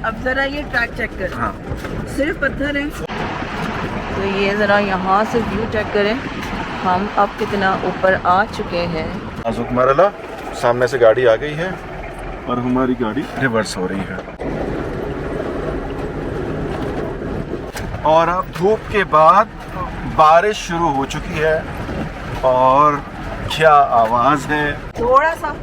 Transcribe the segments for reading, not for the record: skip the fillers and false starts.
अब जरा ये ट्रैक चेक कर। हाँ सिर्फ पत्थर है। तो ये ज़रा यहाँ से व्यू चेक करें, हम अब कितना ऊपर आ चुके हैं। नाजुक मरला, सामने से गाड़ी आ गई है और हमारी गाड़ी रिवर्स हो रही है। और अब धूप के बाद बारिश शुरू हो चुकी है और क्या आवाज़ है। थोड़ा सा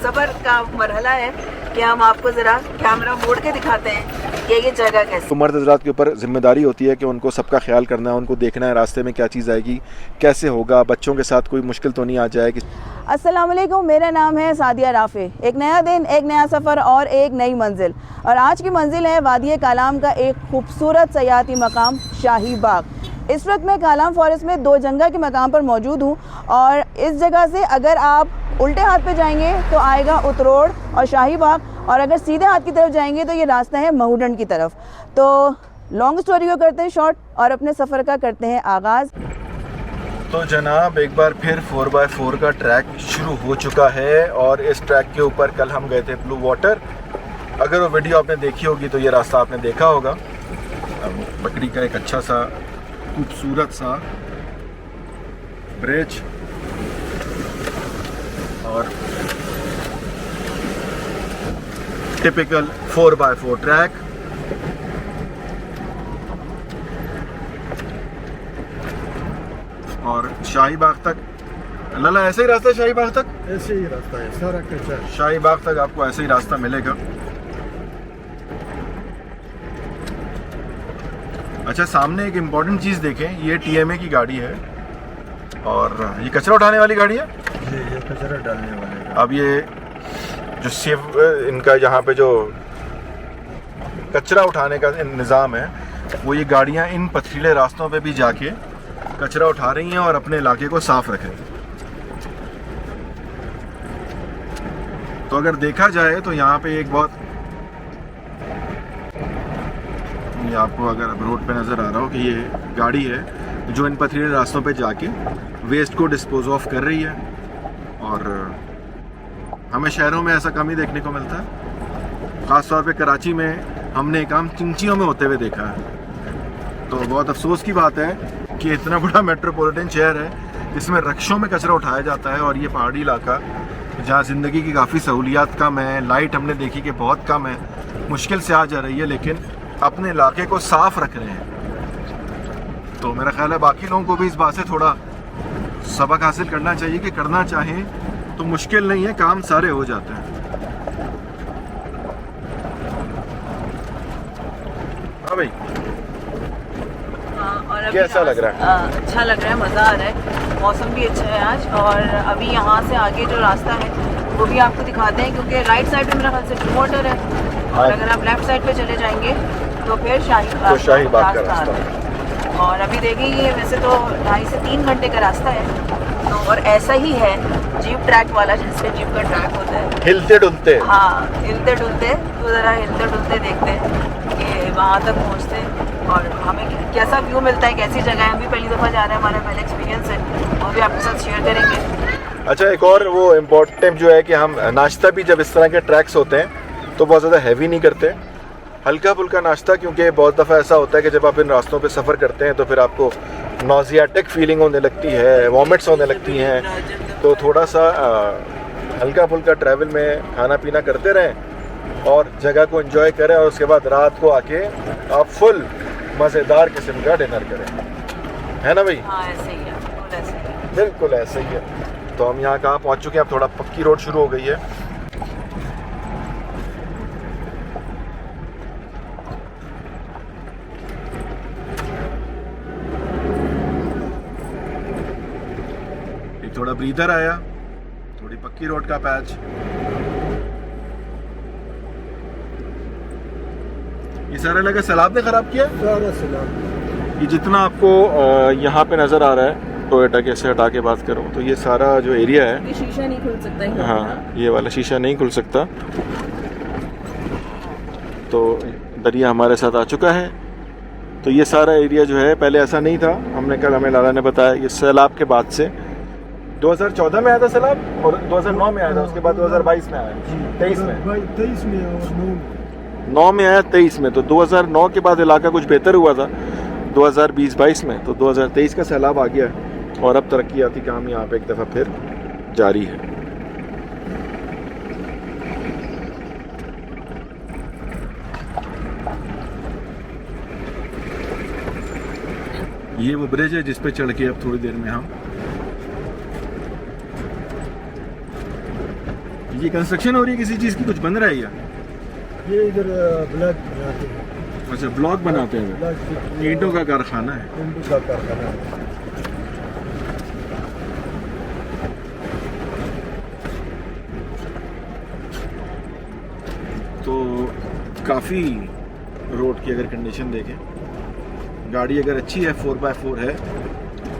सब्र का मरहला है कि हम आपको ज़रा कैमरा मोड़ के दिखाते हैं कि ये जगह कैसी। तो मर्द हज़रात के ऊपर जिम्मेदारी होती है कि उनको सबका ख्याल करना है, उनको देखना है रास्ते में क्या चीज़ आएगी, कैसे होगा, बच्चों के साथ कोई मुश्किल तो नहीं आ जाएगी। अस्सलाम वालेकुम, मेरा नाम है सादिया राफे। एक नया दिन, एक नया सफ़र और एक नई मंजिल। और आज की मंजिल है वादी कालाम का एक खूबसूरत सयाहती मकाम शाही बाग। इस वक्त मैं कालाम फॉरेस्ट में दो जंगा के मकाम पर मौजूद हूँ और इस जगह से अगर आप उल्टे हाथ पे जाएंगे तो आएगा उतरोड़ और शाही बाग, और अगर सीधे हाथ की तरफ जाएंगे तो ये रास्ता है महूडन की तरफ। तो लॉन्ग स्टोरी को करते हैं शॉर्ट और अपने सफ़र का करते हैं आगाज़। तो जनाब एक बार फिर 4x4 का ट्रैक शुरू हो चुका है और इस ट्रैक के ऊपर कल हम गए थे ब्लू वाटर। अगर वो वीडियो आपने देखी होगी तो ये रास्ता आपने देखा होगा। बकरी का एक अच्छा सा खूबसूरत सा ब्रिज और टिपिकल 4x4 ट्रैक। और शाही बाग तक लला ऐसे ही रास्ता है, शाही बाग तक ऐसे ही रास्ता है, सारा कच्चा है। शाही बाग तक आपको ऐसे ही रास्ता मिलेगा। अच्छा, सामने एक इम्पोर्टेंट चीज़ देखें, ये TMA की गाड़ी है और ये कचरा उठाने वाली गाड़ी है। जी, ये कचरा डालने वाले का। अब ये जो सेफ इनका यहाँ पे जो कचरा उठाने का निज़ाम है, वो ये गाड़ियाँ इन पथरीले रास्तों पे भी जाके कचरा उठा रही हैं और अपने इलाके को साफ रख रही हैं। तो अगर देखा जाए तो यहाँ पे एक बहुत, ये आपको अगर रोड पे नज़र आ रहा हो कि ये गाड़ी है जो इन पथरीले रास्तों पे जाके वेस्ट को डिस्पोज ऑफ कर रही है। और हमें शहरों में ऐसा कम ही देखने को मिलता है। ख़ास तौर पे कराची में हमने काम चिंचियों में होते हुए देखा है। तो बहुत अफसोस की बात है कि इतना बड़ा मेट्रोपॉलिटन शहर है इसमें रक्षों में कचरा उठाया जाता है, और ये पहाड़ी इलाका जहाँ ज़िंदगी की काफ़ी सहूलियात कम है, लाइट हमने देखी कि बहुत कम है, मुश्किल से आ जा रही है, लेकिन अपने इलाके को साफ रख रहे हैं। तो मेरा ख्याल है बाकी लोगों को भी इस बात से थोड़ा सबक हासिल करना चाहिए कि करना चाहें तो मुश्किल नहीं है, काम सारे हो जाते हैं। हाँ भाई, और कैसा लग रहा है? अच्छा लग रहा है, मज़ा आ रहा है, मौसम भी अच्छा है आज। और अभी यहाँ से आगे जो रास्ता है वो भी आपको दिखाते हैं, क्योंकि राइट साइड में मेरा ख्याल से ब्लू वाटर है और अगर आप लेफ्ट साइड पे चले जाएंगे तो फिर शाही बाग का रास्ता है। और अभी देखिए ये वैसे तो 2.5 से 3 घंटे का रास्ता है। तो और ऐसा ही है जीप ट्रैक वाला, जिससे जीप का ट्रैक होता है, हिलते डुलते। हाँ, हिलते डुलते। तो ज़रा हिलते डुलते देखते हैं कि वहाँ तक पहुँचते हैं और हमें कैसा व्यू मिलता है, कैसी जगह है। हम भी पहली दफ़ा जा रहे हैं, हमारा पहला एक्सपीरियंस है, वो भी आपके साथ शेयर करेंगे। अच्छा, एक और वो इम्पोर्टेंट जो है कि हम नाश्ता भी जब इस तरह के ट्रैक्स होते हैं तो बहुत ज़्यादा हैवी नहीं करते, हल्का फुल्का नाश्ता, क्योंकि बहुत दफ़ा ऐसा होता है कि जब आप इन रास्तों पे सफ़र करते हैं तो फिर आपको नॉजियाटिक फीलिंग होने लगती है, वॉमिट्स होने लगती हैं। तो थोड़ा सा हल्का फुल्का ट्रैवल में खाना पीना करते रहें और जगह को एंजॉय करें, और उसके बाद रात को आके आप फुल मज़ेदार किस्म का डिनर करें, है ना भाई? हाँ, ऐसे ही है, बिल्कुल ऐसे ही है। बिल्कुल ऐसे ही है। तो हम यहाँ कहाँ पहुँच चुके हैं, अब थोड़ा पक्की रोड शुरू हो गई है। थोड़ा ब्रीदर आया, थोड़ी पक्की रोड का पैच। ये सारा लगा सैलाब ने खराब किया। सारा सैलाब, ये जितना आपको यहाँ पे नजर आ रहा है, टोयोटा के से हटा के बात करूँ तो ये सारा जो एरिया है, ये शीशा नहीं खुल सकता है। हाँ, ये वाला शीशा नहीं खुल सकता। तो दरिया हमारे साथ आ चुका है। तो ये सारा एरिया जो है पहले ऐसा नहीं था, हमने कल हमें लाला ने बताया, ये सैलाब के बाद से 2014 में आया था सैलाब और 2009 में आया था, उसके बाद 2022 में आया, 23 में 23 में और 9 में। 9 में आया 23 में, तो 2009 के बाद इलाका कुछ बेहतर हुआ था 2020-22 में, तो 2023 का सैलाब आ गया है और अब तरक्याती काम यहाँ पे एक दफ़ा फिर जारी है। ये वो ब्रिज है जिस पे चढ़ के अब थोड़ी देर में हम, ये कंस्ट्रक्शन हो रही है किसी चीज़ की, कुछ बन रहा है या? ये इधर ब्लॉक बनाते हैं। अच्छा, ब्लॉक बनाते हैं, ब्लॉक ईंटों का कारखाना है। ईंटों का कारखाना है। तो काफ़ी रोड की अगर कंडीशन देखें, गाड़ी अगर अच्छी है 4x4 है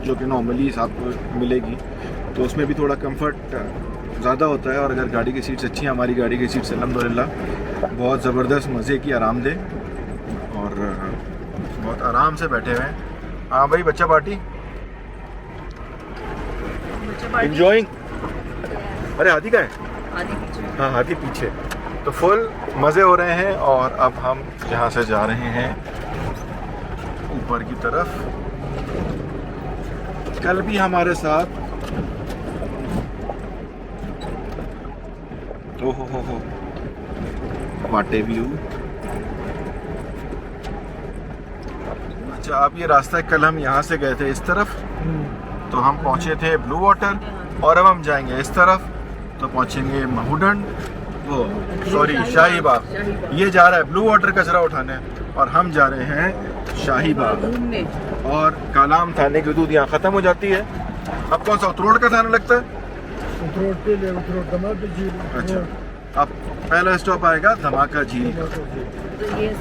जो कि नॉर्मली आपको मिलेगी, तो उसमें भी थोड़ा कंफर्ट ज़्यादा होता है। और अगर गाड़ी की सीट्स अच्छी हैं, हमारी गाड़ी की सीट्स अल्हम्दुलिल्लाह बहुत ज़बरदस्त मज़े की, आरामदेह और बहुत आराम से बैठे हुए हैं। हाँ भाई, बच्चा पार्टी इंजॉइंग। अरे हाथी का है, हाँ हाथी पीछे। तो फुल मज़े हो रहे हैं और अब हम यहाँ से जा रहे हैं ऊपर की तरफ। कल भी हमारे साथ हो वाटे व्यू। अच्छा, अब ये रास्ता है, कल हम यहाँ से गए थे इस तरफ, तो हम पहुँचे थे ब्लू वाटर, और अब हम जाएंगे इस तरफ तो पहुँचेंगे महूडन, वो सॉरी शाही बाग। ये जा रहा है ब्लू वाटर कचरा उठाने और हम जा रहे हैं शाही बाग। और कालाम थाने की दूध यहाँ ख़त्म हो जाती है। अब कौन सा उतरोड़ का थाना लगता है? उतरोड़ के लिए उतरोड़ धमाका झील। अच्छा, अब पहला स्टॉप आएगा धमाका झील का।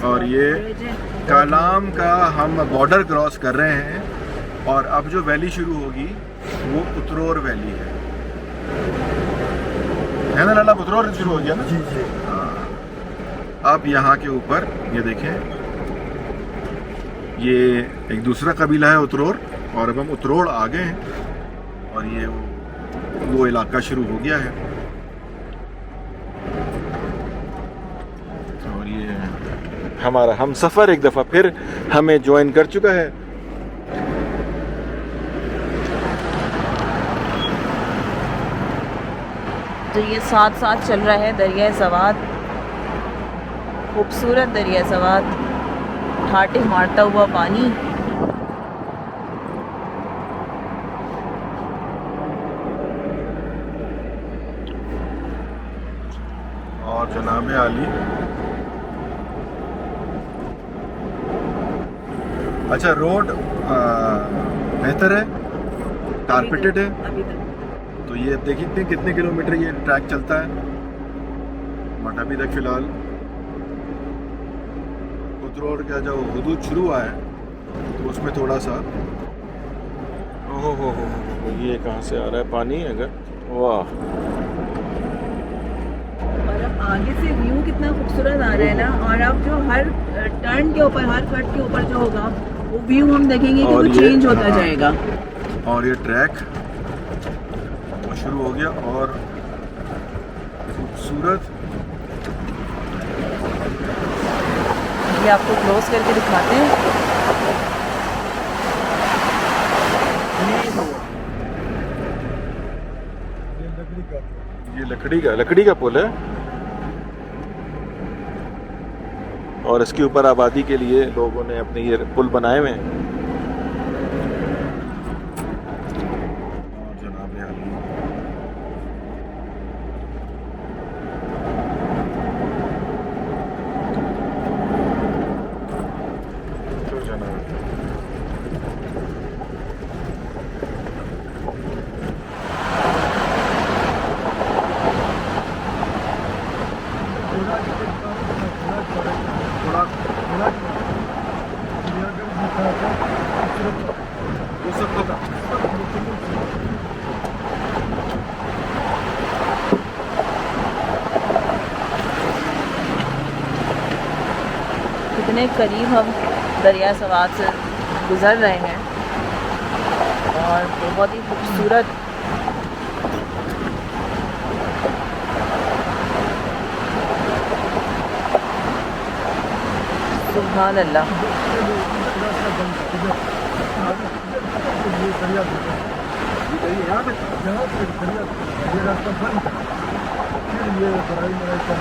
और ये कालाम का हम बॉर्डर क्रॉस कर रहे हैं और अब जो वैली शुरू होगी वो उतरोड़ वैली है ना लाला? उतरोड़ शुरू हो गया ना? जी जी। अब यहाँ के ऊपर ये देखें, ये एक दूसरा कबीला है उतरोड़, और अब हम उतरोड़ आ गए हैं और ये वो इलाका शुरू हो गया है। और ये हमारा हम सफ़र एक दफ़ा फिर हमें ज्वाइन कर चुका है। तो ये साथ साथ चल रहा है दरिया सवात, खूबसूरत दरिया सवात, ठाटे मारता हुआ पानी। और जनाब आली, अच्छा रोड बेहतर है, कारपेटेड है। अभी तक तो ये अब देखिए कितने किलोमीटर ये ट्रैक चलता है, बट अभी तक फिलहाल उतरोड़ का जो हदूद शुरू हुआ है तो उसमें थोड़ा सा हो ये कहाँ से आ रहा है पानी? अगर वाह, और अब आगे से व्यू कितना खूबसूरत आ रहा है ना। और अब जो हर टर्न के ऊपर, हर कट के ऊपर जो होगा वो व्यू हम देखेंगे कि वो चेंज होता जाएगा। और ये ट्रैक वो शुरू हो गया और खूबसूरत। ये आपको क्लोज करके दिखाते हैं। ये लकड़ी का पुल है और इसके ऊपर आबादी के लिए लोगों ने अपने ये पुल बनाए हुए हैं। कितने करीब हम दरिया सवात से गुज़र रहे हैं और बहुत ही खूबसूरत सुभान अल्लाह। रास्ता बंद है इधर ये दरिया यहाँ तक दरिया ये रास्ता बंद है फिर ये बड़ाई कम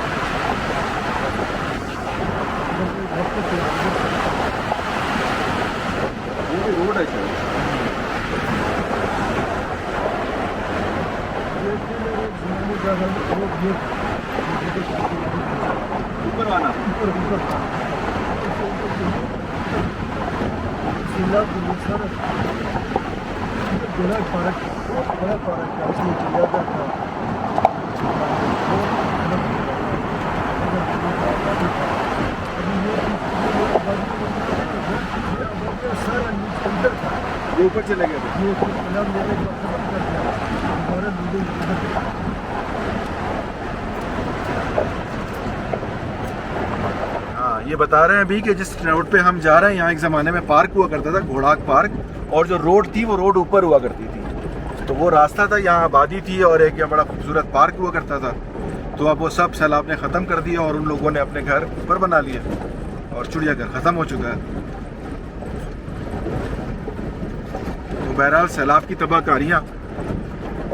ये भी रोड है शायद। ऊपर वाला बड़ा पार्क है उसमें चिड़ियाघर था सारा अंदर था ये ऊपर चले गए थे। ये नाम लेने का हमारा बिल्डिंग हाँ, ये बता रहे हैं अभी कि जिस रोड पे हम जा रहे हैं यहाँ एक ज़माने में पार्क हुआ करता था, घोड़ाक पार्क, और जो रोड थी वो रोड ऊपर हुआ करती थी। तो वो रास्ता था, यहाँ आबादी थी और एक यहाँ बड़ा खूबसूरत पार्क हुआ करता था। तो अब वो सब सैलाब ने ख़त्म कर दिया और उन लोगों ने अपने घर ऊपर बना लिए और चिड़ियाघर ख़त्म हो चुका है। तो बहरहाल सैलाब की तबाहकारियाँ,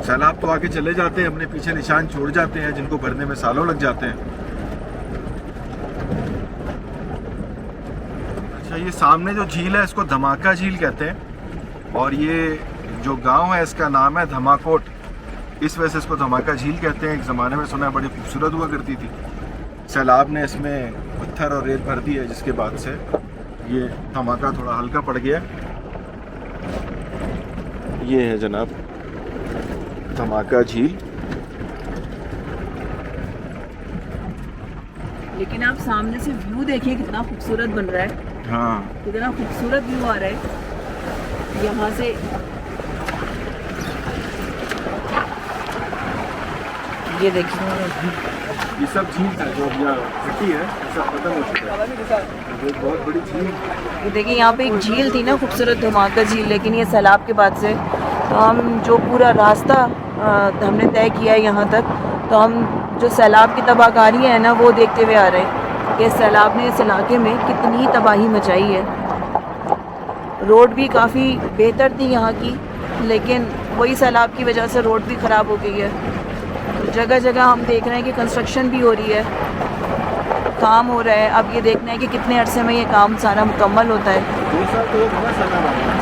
सैलाब तो आगे चले जाते हैं, अपने पीछे निशान छोड़ जाते हैं जिनको भरने में सालों लग जाते हैं। अच्छा, ये सामने जो झील है इसको धमाका झील कहते हैं और ये जो गांव है इसका नाम है धमाकोट। इस वजह से इसको धमाका झील कहते हैं। एक ज़माने में सुना है बड़ी खूबसूरत हुआ करती थी। सैलाब ने इसमें पत्थर और रेत भर दी है जिसके बाद से ये धमाका थोड़ा हल्का पड़ गया। ये है जनाब धमाका झील। लेकिन आप सामने से व्यू देखिए कितना खूबसूरत बन रहा है। हाँ, कितना खूबसूरत व्यू आ रहा है यहाँ से। ये देखिए ये सब झील था जो यहाँ मिट्टी है सब खत्म हो चुका है। ये बहुत बड़ी झील। ये देखिए यहाँ पे एक झील थी ना, खूबसूरत धमाका झील, लेकिन ये सैलाब के बाद से तो हम जो पूरा रास्ता हमने तय किया है यहाँ तक, तो हम जो सैलाब की तबाहकारी है ना वो देखते हुए आ रहे हैं कि सैलाब ने इस इलाके में कितनी तबाही मचाई है। रोड भी काफ़ी बेहतर थी यहाँ की, लेकिन वही सैलाब की वजह से रोड भी ख़राब हो गई है। जगह जगह हम देख रहे हैं कि कंस्ट्रक्शन भी हो रही है, काम हो रहा है। अब ये देखना है कि कितने अरसे में ये काम सारा मुकम्मल होता है। 2 साल तो बड़ा सैलाब आ गया।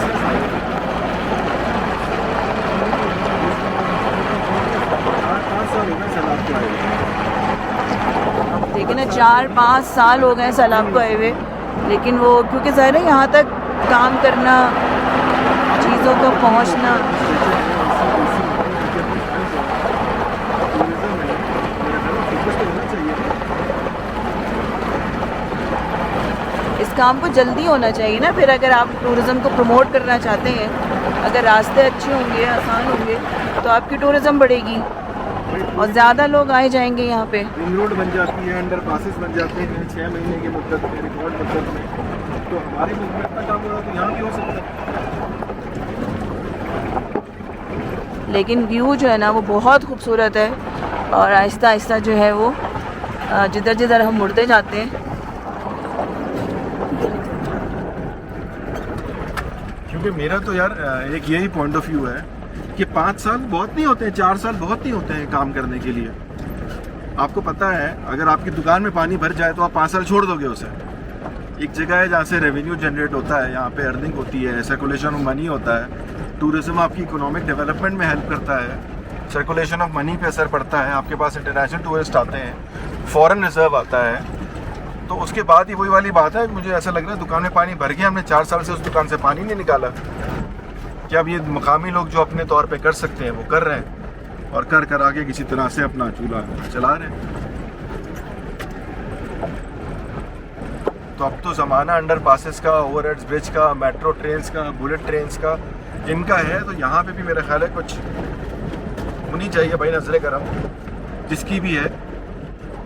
5 साल हो गए सैलाब को आए। देखिए ना 4-5 साल हो गए सैलाब को आए हुए, लेकिन वो क्योंकि ज़ाहिर है यहाँ तक काम करना, चीज़ों को पहुँचना, इस काम को जल्दी होना चाहिए ना। फिर अगर आप टूरिज़्म को प्रमोट करना चाहते हैं, अगर रास्ते अच्छे होंगे, आसान होंगे, तो आपकी टूरिज़्म बढ़ेगी और ज़्यादा लोग आए जाएंगे यहाँ पे। रिंग रोड बन जाती है, अंडर पासेस बन जाते हैं 6 महीने की मुद्दत में, रिकॉर्ड मुद्दत में। तो हमारे मुल्क में इतना काम हो रहा है तो यहाँ भी हो सकता है। लेकिन व्यू जो है ना वो बहुत खूबसूरत है और आहिस्ता आहिस्ता जो है वो जिधर जिधर हम मुड़ते जाते हैं। क्योंकि मेरा तो यार एक यही पॉइंट ऑफ व्यू है कि 5 साल बहुत नहीं होते हैं, 4 साल बहुत नहीं होते हैं काम करने के लिए। आपको पता है अगर आपकी दुकान में पानी भर जाए तो आप 5 साल छोड़ दोगे उसे। एक जगह है जहाँ से रेवेन्यू जनरेट होता है, यहाँ पे अर्निंग होती है, सर्कुलेशन ऑफ मनी होता है। टूरिज्म आपकी इकोनॉमिक डेवलपमेंट में हेल्प करता है, सर्कुलेशन ऑफ मनी पे असर पड़ता है, आपके पास इंटरनेशनल टूरिस्ट आते हैं, फॉरेन रिजर्व आता है। तो उसके बाद ही वही वाली बात है, मुझे ऐसा लग रहा है दुकान में पानी भर गया, हमने 4 साल से उस दुकान से पानी नहीं निकाला। कि अब ये मकामी लोग जो अपने तौर पे कर सकते हैं वो कर रहे हैं और कर कर आगे किसी तरह से अपना चूल्हा चला रहे हैं। तो अब तो ज़माना अंडर पासेस का, ओवरहेड्स ब्रिज का, मेट्रो ट्रेन्स का, बुलेट ट्रेन्स का, इनका है। तो यहाँ पे भी मेरा ख्याल है कुछ होनी चाहिए भाई, नजर करम जिसकी भी है।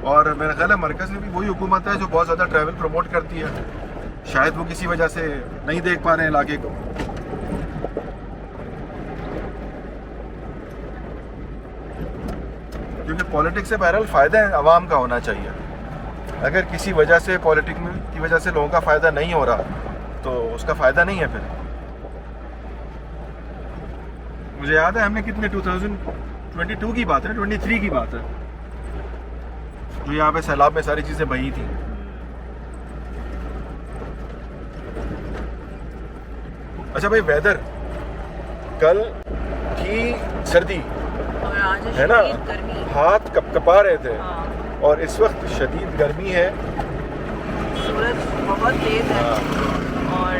और मेरा ख्याल है मरकज़ में भी वही हुकूमत है जो बहुत ज़्यादा ट्रैवल प्रमोट करती है। शायद वो किसी वजह से नहीं देख पा रहे हैं इलाके को। क्योंकि पॉलिटिक्स से बहरहाल फ़ायदा है आवाम का होना चाहिए। अगर किसी वजह से पॉलिटिक्स में की वजह से लोगों का फ़ायदा नहीं हो रहा तो उसका फ़ायदा नहीं है फिर। मुझे याद है हमने कितने 2022 की बात है, 23 की बात है, जो यहाँ पे सैलाब में सारी चीज़ें बही थी। अच्छा भाई, वेदर कल की सर्दी और आज है ना, शदीद गर्मी। हाथ कपकपा रहे थे, हाँ, और इस वक्त शदीद गर्मी है। सूरज बहुत तेज है। हाँ, और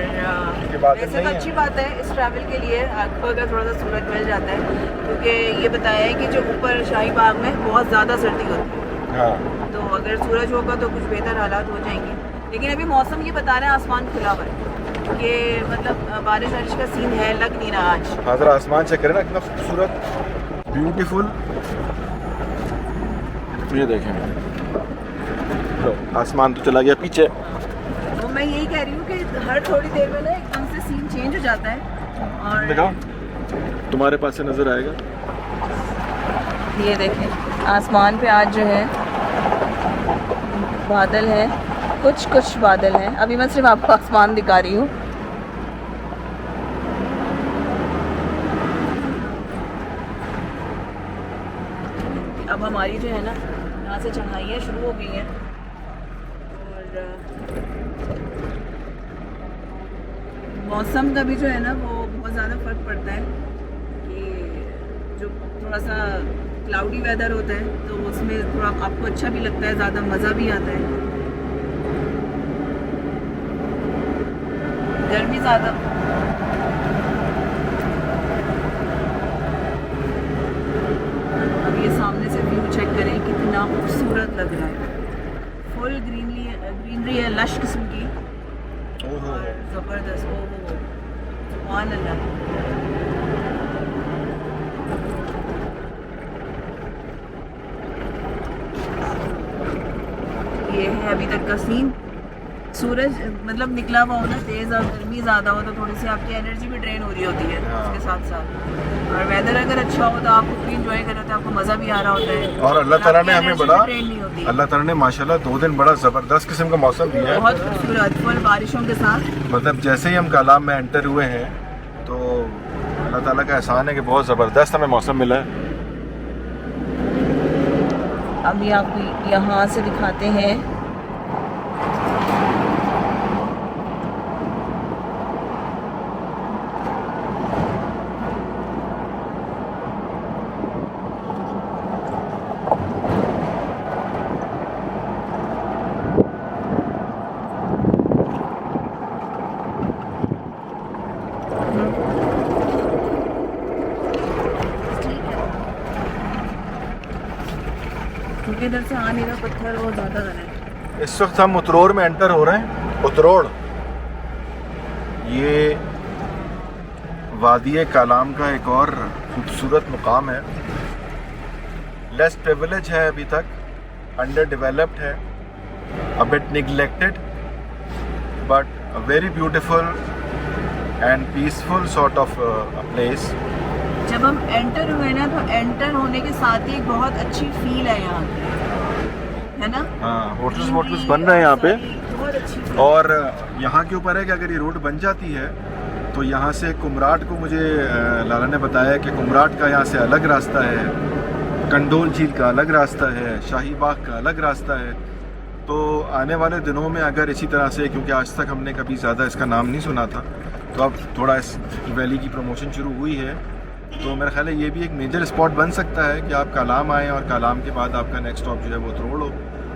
ये बात वैसे नहीं तो है। अच्छी बात है इस ट्रैवल के लिए, आपको अगर थोड़ा सा सूरज मिल जाता है, क्योंकि ये बताया है कि जो ऊपर शाही बाग में बहुत ज़्यादा सर्दी होती है, हाँ, तो अगर सूरज होगा तो कुछ बेहतर हालात हो जाएंगे। लेकिन अभी मौसम ये बता रहे हैं आसमान खुला हुआ है, कि मतलब बारिश वारिश का सीन है, लग नहीं रहा आज। हाँ, जरा आसमान चेक करें ना, कितना खूबसूरत, ब्यूटीफुल। ये देखें, लो, आसमान तो चला गया पीछे। तो मैं यही कह रही हूँ कि हर थोड़ी देर में ना एकदम से सीन चेंज हो जाता है। और दिखाओ, तुम्हारे पास से नजर आएगा। ये देखें, आसमान पे आज जो है बादल है, कुछ बादल हैं। अभी मैं सिर्फ आपको आसमान दिखा रही हूँ। अब हमारी जो है ना यहाँ से चढ़ाइयाँ शुरू हो गई हैं, और मौसम का भी जो है ना वो बहुत ज़्यादा फ़र्क पड़ता है, कि जो थोड़ा सा क्लाउडी वेदर होता है तो उसमें थोड़ा आपको अच्छा भी लगता है, ज़्यादा मज़ा भी आता है। गर्मी ज़्यादा, अब ये सामने से व्यू चेक करें, कितना खूबसूरत लग रहा है। फुल ग्रीनरी है, लश किस्म की, और ज़बरदस्त। ओ सुभान अल्लाह। ये है अभी तक का सीन। सूरज मतलब निकला हुआ हो ना तेज़ और गर्मी ज़्यादा हो तो थोड़ी सी आपकी एनर्जी भी ड्रेन हो रही होती है हाँ। उसके साथ साथ, और वेदर अगर अच्छा हो तो आप खुद भी इंजॉय कर रहे होते हैं, आपको मज़ा भी आ रहा होता है, और अल्लाह ताला ने आपकी हमें energy बड़ा, भी drain नहीं होती है। अल्लाह ताला ने माशाल्लाह 2 दिन बड़ा ज़बरदस्त किस्म का मौसम दिया है। बहुत खूबसूरत फुल बारिशों के साथ। मतलब जैसे ही हम कालाम में एंटर हुए हैं तो अल्लाह ताला का एहसान है कि बहुत ज़बरदस्त हमें मौसम मिला है। अभी आपको यहाँ से दिखाते हैं क्योंकि इधर से आ नहीं रहा, पत्थर बहुत ज़्यादा है। इस वक्त हम उतरोड़ में एंटर हो रहे हैं। उतरोड़ ये वादी कालाम का एक और खूबसूरत मुकाम है। लेस प्रिविलेज है अभी तक, अंडर डेवलप्ड है, a bit neglected, but a very beautiful and peaceful sort of a place. जब हम एंटर हुए ना तो एंटर होने के साथ ही एक बहुत अच्छी फील है यहाँ की, है ना। हाँ, होटल्स बन रहे हैं यहाँ पे, बहुत अच्छी feel। और यहाँ के ऊपर है कि अगर ये रोड बन जाती है तो यहाँ से कुमराट को, मुझे लाला ने बताया कि कुमराट का यहाँ से अलग रास्ता है, कंडोल झील का अलग रास्ता है, शाही बाग का अलग रास्ता है। तो आने वाले दिनों में अगर इसी तरह से, क्योंकि आज तक हमने कभी ज़्यादा इसका नाम नहीं सुना था, तो अब थोड़ा इस वैली की प्रमोशन शुरू हुई है, तो मेरा ख्याल है ये भी एक मेजर स्पॉट बन सकता है कि आप कालाम आएँ और कालाम के बाद आपका नेक्स्ट स्टॉप जो है वो उतरोड़ हो,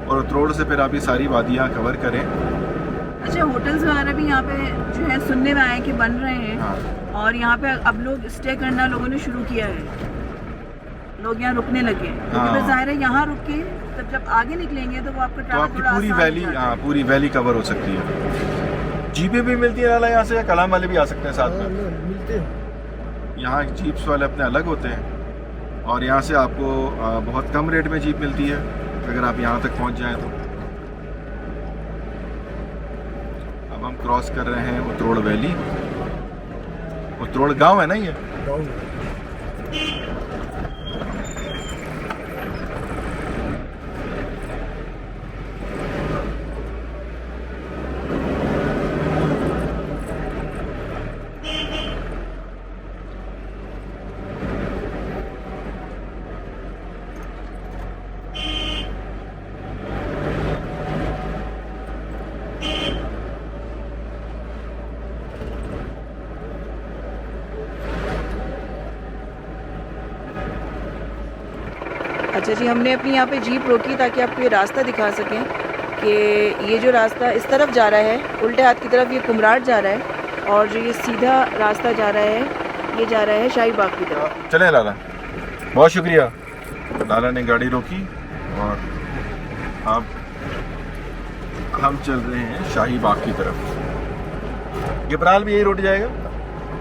और उतरोड़ से फिर आप ये सारी वादियाँ कवर करें। अच्छा, होटल्स वगैरह भी यहाँ पे जो है सुनने में आए कि बन रहे हैं। हाँ। और यहाँ पे अब लोग स्टे करना लोगों ने शुरू किया है, लोग यहाँ रुकने लगे हैं। हाँ। तो जाहिर है यहाँ रुक के तब जब आगे निकलेंगे तो वो आपका तो ट्रैवल आपकी थोड़ा पूरी आसान हो वैली, जाता हाँ, है। पूरी वैली कवर हो सकती है। जीपें भी मिलती है लाला यहाँ से, या कलाम वाले भी आ सकते हैं साथ में? मिलते हैं। यहाँ जीप्स वाले अपने अलग होते हैं, और यहाँ से आपको बहुत कम रेट में जीप मिलती है अगर आप यहाँ तक पहुँच जाएँ तो। अब हम क्रॉस कर रहे हैं उतरोड़ वैली। उतरोड़ गांव है ना ये? गाँव अच्छा जी, हमने अपनी यहाँ पे जीप रोकी ताकि आपको ये रास्ता दिखा सकें कि ये जो रास्ता इस तरफ जा रहा है, उल्टे हाथ की तरफ ये कुमराट जा रहा है, और जो ये सीधा रास्ता जा रहा है ये जा रहा है शाही बाग की तरफ। चले लाला, बहुत शुक्रिया। लाला ने गाड़ी रोकी और अब हम चल रहे हैं शाही बाग की तरफ। गिबराल भी यही रोड जाएगा?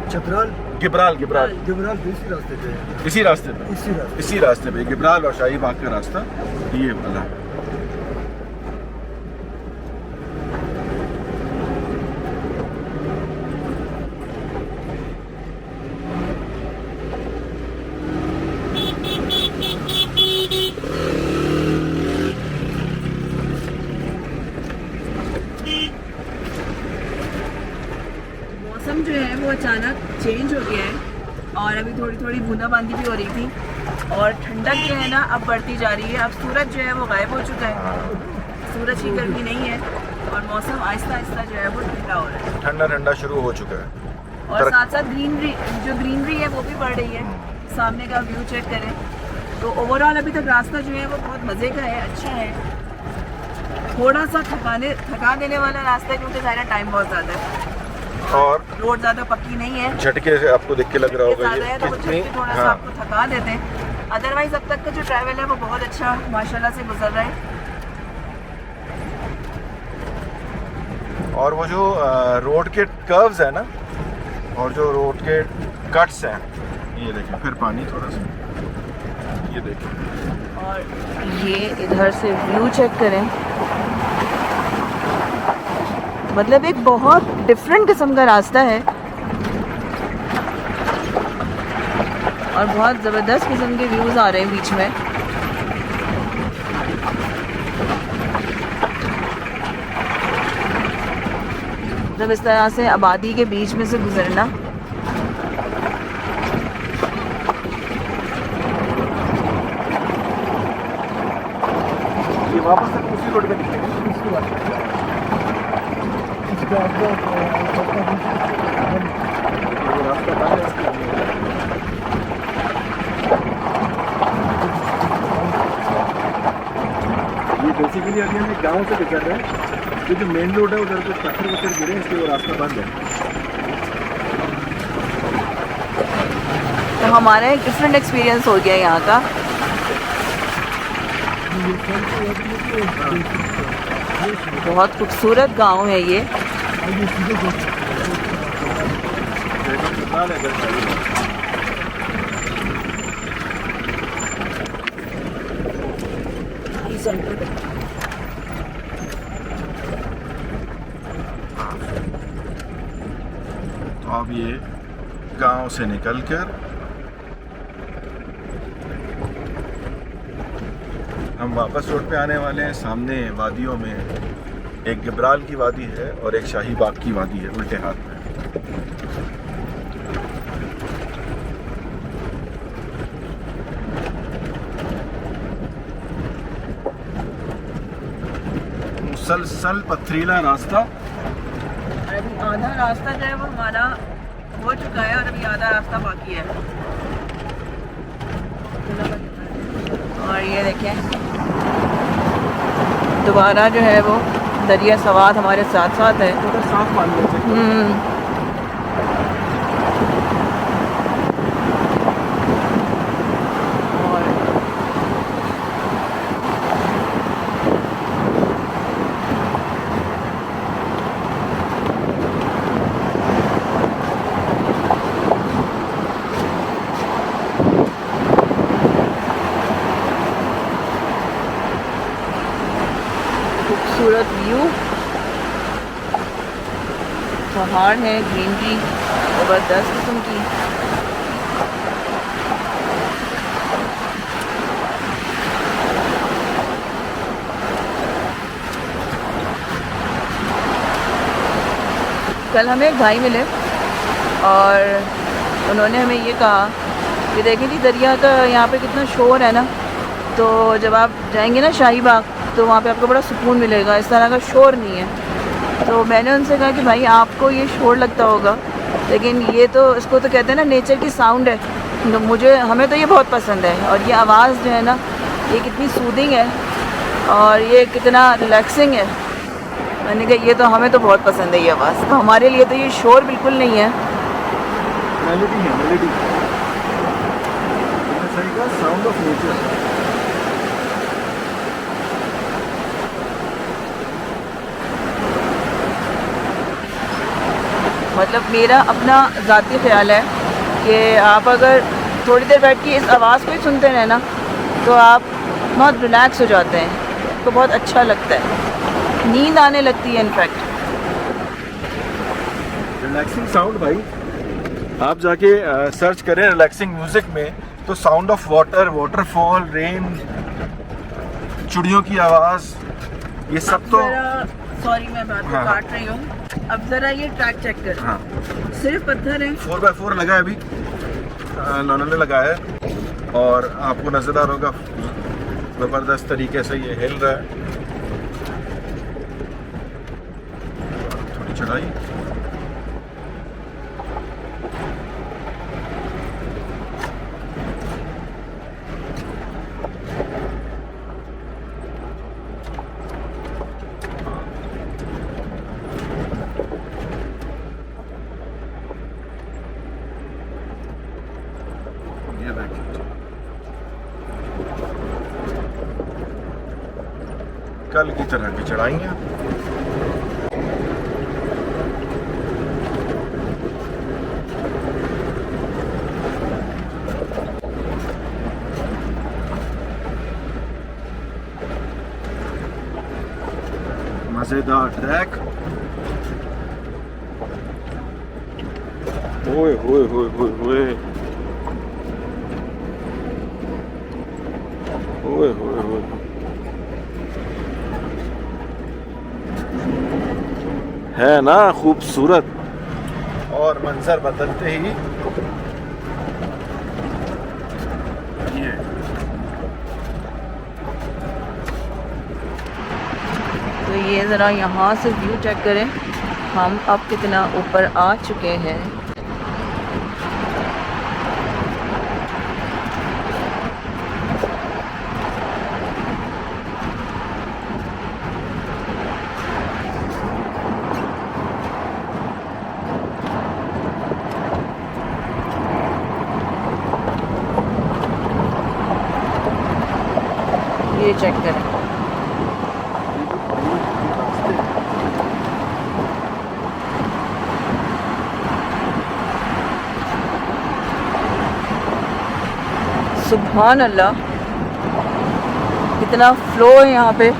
चतराल गिबराल गिबराल तो इसी रास्ते पे है। इसी रास्ते पे इसी रास्ते पे गिबराल और शाही बाग का रास्ता ये वाला है। मौसम जो है वो अचानक चेंज हो गया है और अभी थोड़ी थोड़ी बूंदाबांदी भी हो रही थी, और ठंडक जो है ना अब बढ़ती जा रही है। अब सूरज जो है वो गायब हो चुका है, सूरज की गर्मी नहीं है और मौसम आहिस्ता आहिस्ता जो है वो ठंडा हो रहा है, ठंडा ठंडा शुरू हो चुका है। और साथ साथ ग्रीनरी है वो भी बढ़ रही है। सामने का व्यू चेक करें तो ओवरऑल अभी तक रास्ता जो है वो बहुत मज़े का है, अच्छा है। थोड़ा सा थका देने वाला रास्ता है क्योंकि सारा टाइम बहुत ज़्यादा है और रोड ज़्यादा पक्की नहीं है, झटके से आपको देख के लग रहा होगा ज़्यादा है तो वो कितनी थोड़ा सा आपको थका देते हैं। अदरवाइज अब तक का जो ट्रैवल है वो बहुत अच्छा माशाल्लाह से गुजर रहा है। और वो जो रोड के कर्व्स है ना, और जो रोड के कट्स हैं, ये देखें, फिर पानी थोड़ा सा, ये देखें, और ये इधर से व्यू चेक करें, मतलब एक बहुत डिफरेंट किस्म का रास्ता है और बहुत ज़बरदस्त किस्म के व्यूज़ आ रहे हैं बीच में। जब इस तरह से आबादी के बीच में से गुजरना, ये वापस तक उसी रोड पे निकलेंगे। इसके बाद इसके आगे वो रास्ता बंद है, इसके आगे। ये बेसिकली अभी हम एक गाँव से गुजर रहे हैं, ये जो मेन रोड है उधर कुछ पत्थर वत्थर गिरे हैं, इसलिए वो रास्ता बंद है। तो हमारा एक डिफरेंट एक्सपीरियंस हो गया यहाँ का। बहुत खूबसूरत गांव है ये। तो अब ये गांव से निकलकर हम वापस रोड पे आने वाले हैं। सामने वादियों में एक गिबराल की वादी है और एक शाही बाग की वादी है उल्टे हाथ में। मुसलसल पथरीला रास्ता। अभी आधा रास्ता जो है वो हमारा हो चुका है और अभी आधा रास्ता बाकी है। और ये देखें दोबारा जो है वो दरिया सवाद हमारे साथ साथ है। तो साफ पानी है। खूबसूरत व्यू, पहाड़ है, ग्रीनरी ज़बरदस्त किस्म की। कल हमें एक भाई मिले और उन्होंने हमें ये कहा कि देखें जी दरिया का यहाँ पे कितना शोर है ना, तो जब आप जाएंगे ना शाही बाग तो वहाँ पे आपको बड़ा सुकून मिलेगा, इस तरह का शोर नहीं है। तो मैंने उनसे कहा कि भाई आपको ये शोर लगता होगा, लेकिन ये तो इसको तो कहते हैं ना नेचर की साउंड है, तो हमें तो ये बहुत पसंद है। और ये आवाज़ जो है ना ये कितनी सूदिंग है और ये कितना रिलैक्सिंग है। मैंने कहा ये तो हमें तो बहुत पसंद है ये आवाज़। तो हमारे लिए तो ये शोर बिल्कुल नहीं है। मेलोडी है, मेलोडी। सही कहा, साउंड ऑफ नेचर। मतलब मेरा अपना ज़ाती ख्याल है कि आप अगर थोड़ी देर बैठ के इस आवाज़ को ही सुनते रहे ना तो आप बहुत रिलैक्स हो जाते हैं, तो बहुत अच्छा लगता है, नींद आने लगती है इनफैक्ट। रिलैक्सिंग साउंड भाई, आप जाके सर्च करें रिलैक्सिंग म्यूजिक में तो sound of water, waterfall, rain, चिड़ियों की आवाज़, ये सब तो। सॉरी मैं बात को हाँ। काट रही हूँ। अब ज़रा ये ट्रैक चेक कर। हाँ, सिर्फ पत्थर है। 4x4 लगा है अभी, नॉन ने लगाया है और आपको नजर आ रहा होगा ज़बरदस्त तरीके से ये हिल रहा है। थोड़ी चढ़ाई, ये देखिए कल की तरह की चढ़ाइयाँ। मजेदार ट्रैक। ओए होए होए होए होए ओए होए होए, है ना खूबसूरत। और मंजर बदलते ही ये तो ये ज़रा यहाँ से व्यू चेक करें, हम अब कितना ऊपर आ चुके हैं। ये चेक करें, सुभान अल्लाह कितना फ्लो है यहाँ पे।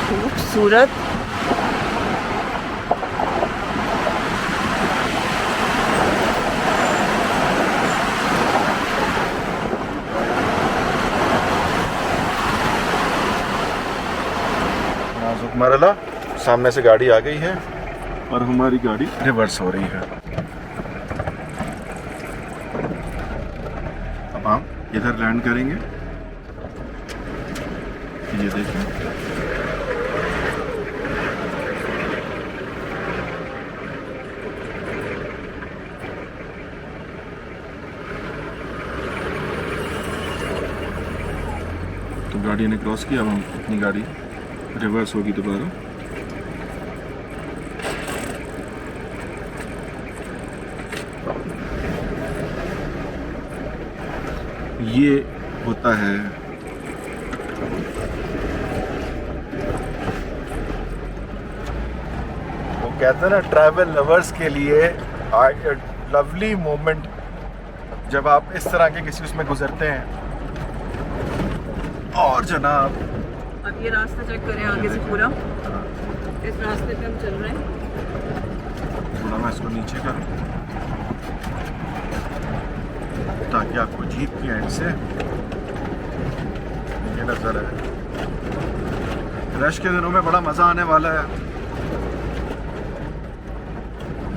खूबसूरत। नाजुक मरला, सामने से गाड़ी आ गई है और हमारी गाड़ी रिवर्स हो रही है। अब हम इधर लैंड करेंगे, ये देखें। तो गाड़ी ने क्रॉस किया, अब हम अपनी गाड़ी रिवर्स होगी दोबारा। ये होता है वो कहते हैं ना ट्रैवल लवर्स के लिए लवली मोमेंट, जब आप इस तरह के किसी उसमें गुजरते हैं। और जनाब अब ये रास्ता चेक करें आगे से पूरा, इस रास्ते पे हम चल रहे हैं। थोड़ा मैं इसको नीचे करूं ताकि आपको जीप की एंड से ये नजर आए। रश के दिनों में बड़ा मज़ा आने वाला है,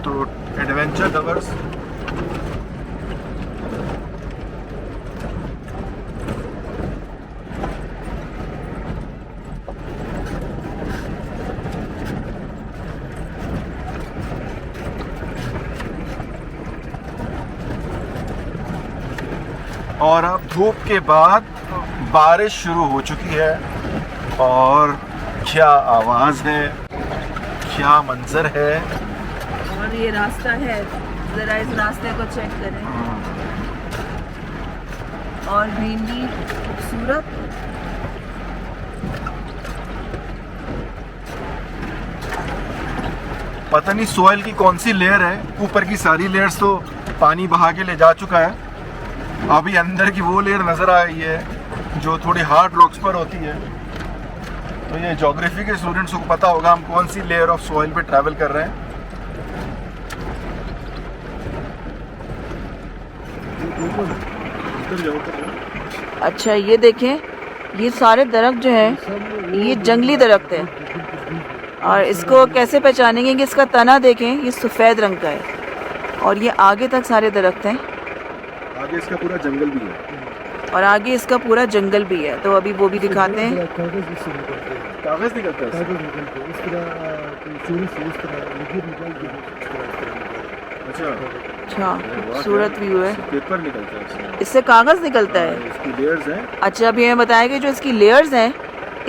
तो एडवेंचर लवर्स और अब धूप के बाद बारिश शुरू हो चुकी है और क्या आवाज़ है, क्या मंजर है। और ये रास्ता है, ज़रा इस रास्ते को चेक करें। और ग्रीनरी खूबसूरत। पता नहीं सॉइल की कौन सी लेयर है, ऊपर की सारी लेयर्स तो पानी बहा के ले जा चुका है, अभी अंदर की वो लेयर नज़र आ रही है जो थोड़ी हार्ड रॉक्स पर होती है। तो ये ज्योग्राफी के स्टूडेंट्स को पता होगा हम कौन सी लेयर ऑफ सॉइल पे ट्रैवल कर रहे हैं। अच्छा ये देखें, ये सारे दरख्त जो हैं ये जंगली दरख्त है और इसको कैसे पहचानेंगे कि इसका तना देखें, ये सफ़ेद रंग का है और ये आगे तक सारे दरख्त हैं। आगे इसका पूरा जंगल भी है और आगे इसका पूरा जंगल भी है, तो अभी वो भी दिखाते हैं। कागज़ निकलता है, इस तरह चोरी से इस तरह लकीर निकल के अच्छा अच्छा, खूबसूरत व्यू है। पेपर निकलता है इसमें। इससे कागज़ निकलता है। इसकी लेयर्स हैं। अच्छा, अभी हमें बताया कि जो इसकी लेयर्स हैं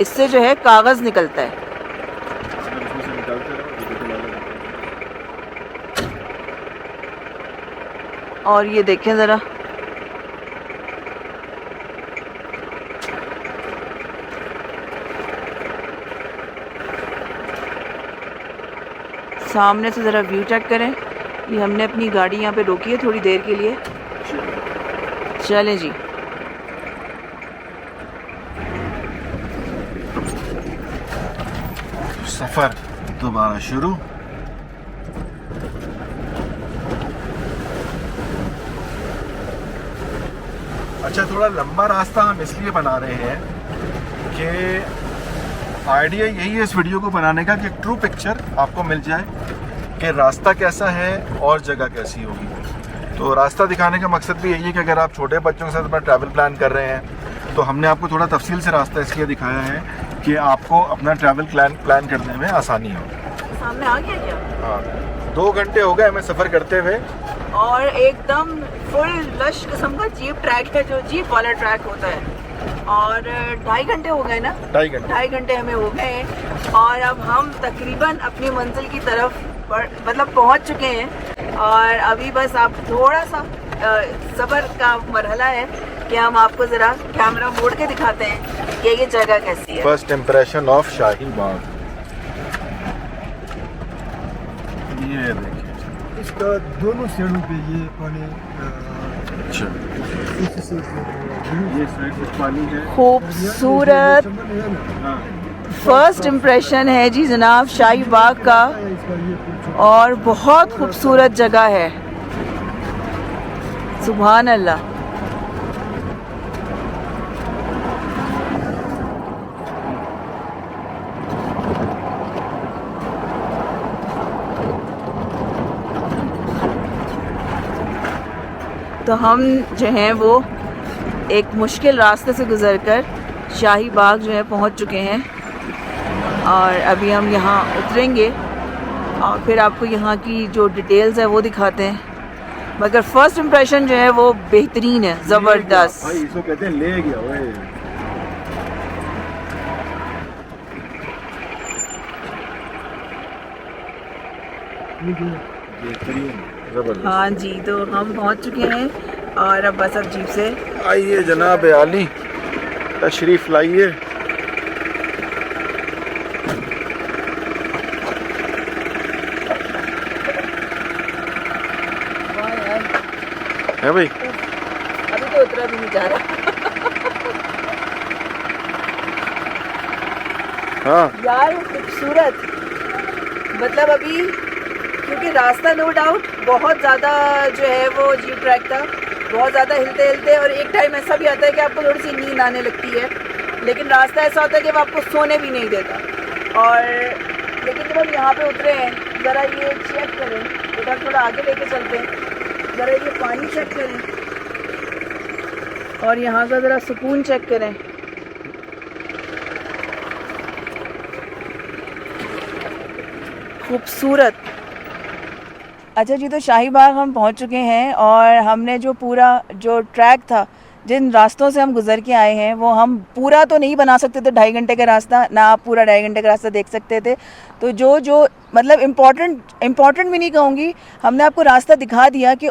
इससे जो है कागज़ निकलता है। अगर इसमें से निकालते रहो तो बिल्कुल अलग है। और ये देखें ज़रा, सामने से ज़रा व्यू चेक करें। ये हमने अपनी गाड़ी यहाँ पे रोकी है थोड़ी देर के लिए। चलें जी। सफ़र दोबारा शुरू। अच्छा, थोड़ा लंबा रास्ता हम इसलिए बना रहे हैं कि आइडिया यही है इस वीडियो को बनाने का कि एक ट्रू पिक्चर आपको मिल जाए कि रास्ता कैसा है और जगह कैसी होगी। तो रास्ता दिखाने का मकसद भी यही है कि अगर आप छोटे बच्चों के साथ अपना ट्रैवल प्लान कर रहे हैं तो हमने आपको थोड़ा तफसील से रास्ता इसलिए दिखाया है कि आपको अपना ट्रैवल प्लान करने में आसानी हो। सामने आ गया क्या? हाँ, 2 घंटे हो गए हमें सफ़र करते हुए और एकदम फुल लश किस्म का जीप ट्रैक है, जो जीप वाला ट्रैक होता है। और 2.5 घंटे हो गए ना? 2.5 घंटे हमें हो गए हैं और अब हम तकरीबन अपनी मंजिल की तरफ मतलब पहुंच चुके हैं। और अभी बस आप थोड़ा सा सब्र का मरहला है कि हम आपको ज़रा कैमरा मोड़ के दिखाते हैं कि ये जगह कैसी है। फर्स्ट इम्प्रेशन ऑफ शाही बाग। ये देखिए, इसका दोनों साइडों पे ये पानी अच्छा, ये साइड से पानी है। खूबसूरत हाँ, फर्स्ट इम्प्रेशन है जी जनाब शाही बाग का और बहुत खूबसूरत जगह है। सुभान अल्लाह। तो हम जो हैं वो एक मुश्किल रास्ते से गुज़रकर शाही बाग जो है पहुंच चुके हैं और अभी हम यहाँ उतरेंगे और फिर आपको यहाँ की जो डिटेल्स है वो दिखाते हैं। मगर फ़र्स्ट इम्प्रेशन जो है वो बेहतरीन है, ज़बरदस्त। भाई इसको कहते हैं ले गया ओए। जबरदस्त। हाँ जी, तो हम पहुँच चुके हैं और अब बस अब जीप से आइए जनाब आली, तशरीफ़ लाइए। है भाई, अभी तो उतरा भी नहीं जा रहा। हाँ यार खूबसूरत, मतलब अभी क्योंकि रास्ता नो डाउट बहुत ज़्यादा जो है वो जीप ट्रैक था, बहुत ज़्यादा हिलते हिलते, और एक टाइम ऐसा भी आता है कि आपको थोड़ी सी नींद आने लगती है, लेकिन रास्ता ऐसा होता है कि वो आपको सोने भी नहीं देता। और लेकिन जब हम यहाँ पे उतरे हैं, ज़रा ये चेक करें, बेटा थोड़ा आगे लेके चलते हैं, ज़रा ये पानी चेक करें और यहाँ का ज़रा सुकून चेक करें। खूबसूरत। अच्छा जी, तो शाही बाग हम पहुंच चुके हैं और हमने जो पूरा जो ट्रैक था जिन रास्तों से हम गुजर के आए हैं वो हम पूरा तो नहीं बना सकते थे 2.5 घंटे का रास्ता, ना आप पूरा 2.5 घंटे का रास्ता देख सकते थे। तो जो मतलब इम्पोर्टेंट भी नहीं कहूँगी, हमने आपको रास्ता दिखा दिया कि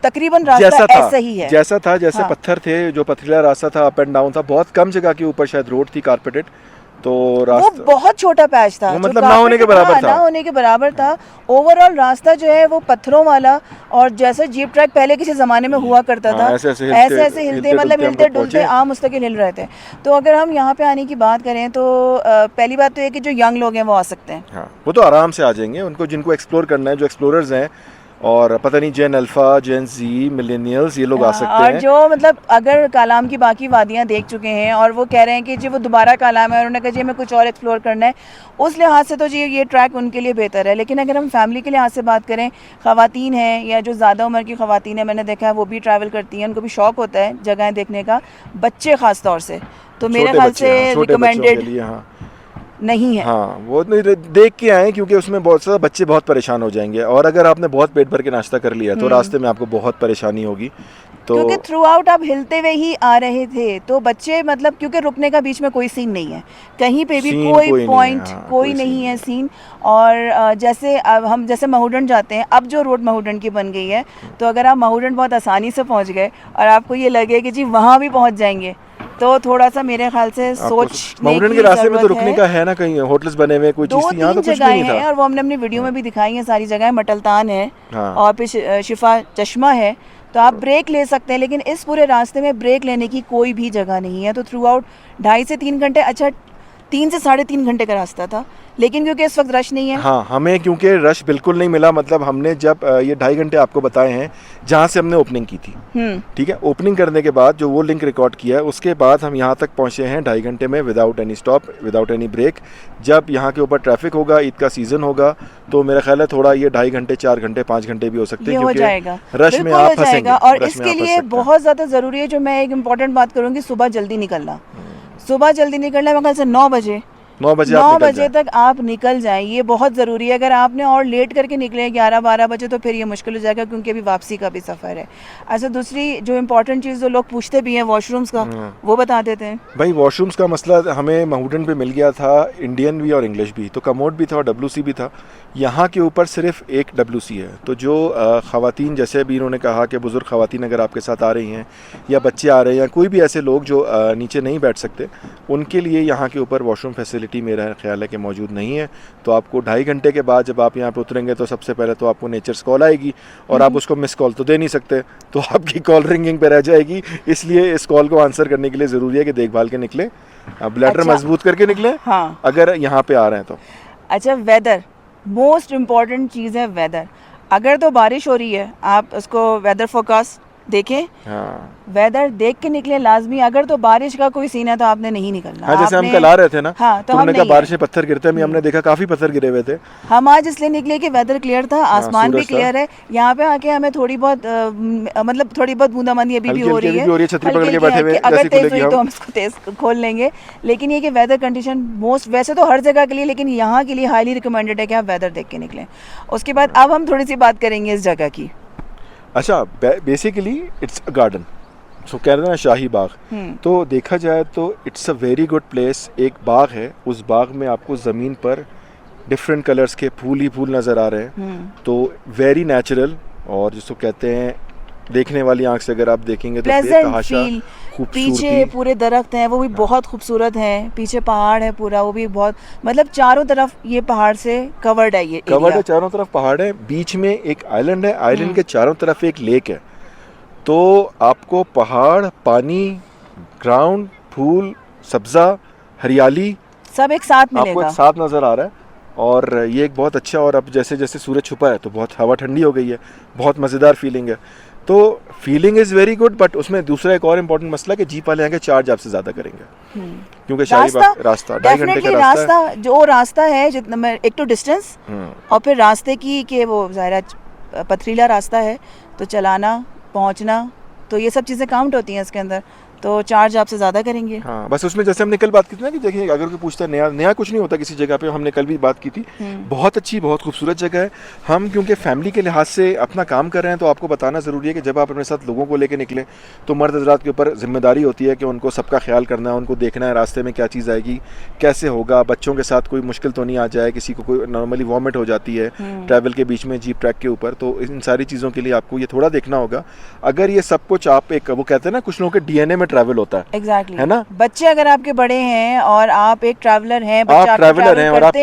तकरीबन रास्ता ऐसा ही है, जैसा था, जैसे हाँ। पत्थर थे, जो पथरीला रास्ता था, अप एंड डाउन था, बहुत कम जगह के ऊपर शायद रोड थी कारपेटेड, तो वो रास्ता बहुत छोटा पैच था, वो जो मतलब ना होने के बराबर था। ना होने के बराबर था। ओवरऑल रास्ता जो है वो पत्थरों वाला, और जैसे जीप ट्रैक पहले किसी ज़माने में हुआ करता हाँ, था, ऐसे हिलते मतलब हिलते डुलते आम मुस्तकिल हिल रहे थे। तो अगर हम यहाँ पे आने की बात करें तो पहली बात तो ये कि जो यंग लोग हैं वो आ सकते हैं, हाँ, वो तो आराम से आ जाएंगे, उनको जिनको एक्सप्लोर करना है, जो एक्सप्लोरर्स हैं, और पता नहीं जेन अल्फा, जेन जी, मिलेनियल्स, ये लोग आ सकते और हैं। जो मतलब अगर कालाम की बाकी वादियाँ देख चुके हैं और वो कह रहे हैं कि जी वो दोबारा कालाम है और उन्होंने कहा जी हमें कुछ और एक्सप्लोर करना है, उस लिहाज से तो जी ये ट्रैक उनके लिए बेहतर है। लेकिन अगर हम फैमिली के लिहाज से बात करें, ख़वातीन हैं या जो ज़्यादा उम्र की ख़वातीन हैं, मैंने देखा है वो भी ट्रैवल करती हैं, उनको भी शौक़ होता है जगहें देखने का, बच्चे ख़ास तौर से, तो मेरे ख्याल से रिकमेंडेड नहीं है। हाँ, वो नहीं, देख के आए, क्योंकि उसमें बहुत सारे बच्चे बहुत परेशान हो जाएंगे, और अगर आपने बहुत पेट भर के नाश्ता कर लिया तो रास्ते में आपको बहुत परेशानी होगी। तो क्योंकि थ्रू आउट आप हिलते हुए ही आ रहे थे, तो बच्चे मतलब क्योंकि रुकने का बीच में कोई सीन नहीं है, कहीं पे भी कोई पॉइंट कोई नहीं है सीन। और जैसे अब हम जैसे महूडन जाते हैं, अब जो रोड महूडन की बन गई है, तो अगर आप महूडन बहुत आसानी से पहुंच गए और आपको ये लगे कि जी वहाँ भी पहुँच जाएंगे, तो थोड़ा सा मेरे ख्याल से सोचने के रास्ते में तो रुकने का है ना, कहीं होटल्स बने हुए, कोई चीज़ यहाँ तो कुछ भी नहीं था। और वो हमने अपनी वीडियो में भी दिखाई है सारी जगह, मटलतान है और फिर शिफा चश्मा है, तो आप ब्रेक ले सकते हैं, लेकिन इस पूरे रास्ते में ब्रेक लेने की कोई भी जगह नहीं है। तो थ्रू आउट 2.5 से 3 घंटे, अच्छा 3 से 3.5 घंटे का रास्ता था, लेकिन क्योंकि इस वक्त रश नहीं है। हाँ, हमें क्योंकि रश बिल्कुल नहीं मिला, मतलब हमने जब ये 2.5 घंटे आपको बताए हैं जहाँ से हमने ओपनिंग की थी, ठीक है, ओपनिंग करने के बाद जो वो लिंक रिकॉर्ड किया है, उसके बाद हम यहाँ तक पहुँचे हैं 2.5 घंटे में, without any stop, without any break. जब यहाँ के ऊपर ट्रैफिक होगा, ईद का सीज़न होगा, तो मेरा ख्याल है थोड़ा ये 2.5 घंटे, 4 घंटे, 5 घंटे भी हो सकते हैं, क्योंकि रश में आप फंसेंगे। और इसके लिए बहुत ज़्यादा ज़रूरी है, जो मैं एक इम्पॉर्टेंट बात करूँगी, सुबह जल्दी निकलना। सुबह जल्दी निकलना मेरे ख्याल से 9 बजे 9 बजे तक आप निकल जाएं, ये बहुत ज़रूरी है। अगर आपने और लेट करके निकले 11-12 बजे, तो फिर ये मुश्किल हो जाएगा, क्योंकि अभी वापसी का भी सफ़र है। अच्छा, दूसरी जो इम्पोर्टेंट चीज़ जो लोग पूछते भी हैं, वॉशरूम्स का, वो बता देते हैं भाई। वॉशरूम्स का मसला हमें महूडन पे मिल गया था, इंडियन भी और इंग्लिश भी, तो कमोड भी था और WC भी था। यहाँ के ऊपर सिर्फ एक WC है, तो जो ख़वातीन, जैसे भी इन्होंने कहा कि बुज़ुर्ग ख़वातीन अगर आपके साथ आ रही हैं या बच्चे आ रहे हैं या कोई भी ऐसे लोग जो नीचे नहीं बैठ सकते, उनके लिए यहाँ के ऊपर वॉशरूम फैसिलिटी मेरा ख्याल है कि मौजूद नहीं है। तो आपको 2.5 घंटे के बाद जब आप यहाँ पे उतरेंगे, तो सबसे पहले तो आपको नेचर्स कॉल आएगी, और आप उसको मिस कॉल तो दे नहीं सकते, तो आपकी कॉल रिंगिंग पे रह जाएगी। इसलिए इस कॉल को आंसर करने के लिए ज़रूरी है कि देखभाल के निकलें, ब्लैडर मजबूत करके निकलें, हाँ, अगर यहाँ पे आ रहे हैं तो। अच्छा, वेदर मोस्ट इम्पॉर्टेंट चीज़ है, वेदर। अगर तो बारिश हो रही है, आप उसको वेदर फोरकास्ट देखें, हाँ, वेदर देख के निकले लाजमी। अगर तो बारिश का कोई सीन है तो आपने नहीं निकलना। हाँ, जैसे हम कल आ रहे थे ना, हाँ, तो हमने कहा बारिश में पत्थर गिरते हैं, हमने देखा काफ़ी पत्थर गिरे हुए थे। हम आज इसलिए निकले कि वेदर क्लियर था, आसमान भी क्लियर है। यहाँ पे आके हमें थोड़ी बहुत मतलब थोड़ी बहुत बूंदाबांदी अभी भी हो रही है, छतरी पकड़ के बैठे हुए, अगर तेज हुई तो हम इसको तेज खोल लेंगे। लेकिन ये कि वेदर कंडीशन मोस्ट, वैसे तो हर जगह के लिए, लेकिन यहाँ के लिए हाईली रिकमेंडेड है कि आप वेदर देख के निकलें। उसके बाद अब हम थोड़ी सी बात करेंगे इस जगह की। अच्छा, बेसिकली इट्स अ गार्डन, सो कह रहे हैं शाही बाग, तो देखा जाए तो it's a very good place. एक बाग है, उस बाग में आपको ज़मीन पर डिफरेंट कलर्स के फूल ही फूल नज़र आ रहे हैं, तो वेरी नेचुरल, और जिसको कहते हैं देखने वाली आंख से अगर आप देखेंगे तो बेतहाशा पीछे पूरे दरख्त हैं, वो भी बहुत खूबसूरत हैं, पीछे पहाड़ है पूरा, वो भी बहुत, मतलब चारों तरफ ये पहाड़ से कवर्ड है, ये कवर्ड है, चारों तरफ पहाड़ है, बीच में एक आइलैंड है, आइलैंड के चारों तरफ एक लेक है। तो आपको पहाड़, पानी, ग्राउंड, फूल, सब्जा, हरियाली सब एक साथ मिलेगा, आपको एक साथ नज़र आ रहा है, और ये एक बहुत अच्छा। और अब जैसे जैसे सूरज छुपा है तो बहुत हवा ठंडी हो गई है, बहुत मज़ेदार फीलिंग है। तो feeling is very good, but उसमें दूसरा एक और इम्पोर्टेंट मसला कि जीप वाले आगे चार्ज आपसे ज़्यादा करेंगे, क्योंकि शाही बाग रास्ता 2.5 घंटे का रास्ता है। जो रास्ता है, जितना मैं एक तो डिस्टेंस और फिर रास्ते की कि वो ज़ाहिर पथरीला रास्ता है, तो चलाना, पहुंचना, तो ये सब चीज़ें काउंट होती हैं इसके अंदर। तो चार्ज आपसे ज़्यादा करेंगे। हाँ, बस उसमें जैसे हमने कल बात की थी ना कि देखिए अगर कोई पूछता है नया कुछ नहीं होता किसी जगह पे, हमने कल भी बात की थी। बहुत अच्छी बहुत खूबसूरत जगह है। हम क्योंकि फैमिली के लिहाज से अपना काम कर रहे हैं तो आपको बताना ज़रूरी है कि जब आप अपने साथ लोगों को लेकर निकलें तो मर्द हज़रात के ऊपर जिम्मेदारी होती है कि उनको सबका ख्याल करना है, उनको देखना है रास्ते में क्या चीज़ आएगी, कैसे होगा, बच्चों के साथ कोई मुश्किल तो नहीं आ जाए, किसी को कोई नॉर्मली वॉमिट हो जाती है ट्रैवल के बीच में जीप ट्रैक के ऊपर, तो इन सारी चीज़ों के लिए आपको ये थोड़ा देखना होगा। अगर ये सब कुछ आप एक वो कहते हैं ना कुछ लोगों के डीएनए में ट्रैवल होता है, एग्जैक्टली है ना। बच्चे अगर आपके बड़े हैं और आप एक ट्रैवलर हैं, आप बच्चे ट्रैवलर हैं और आप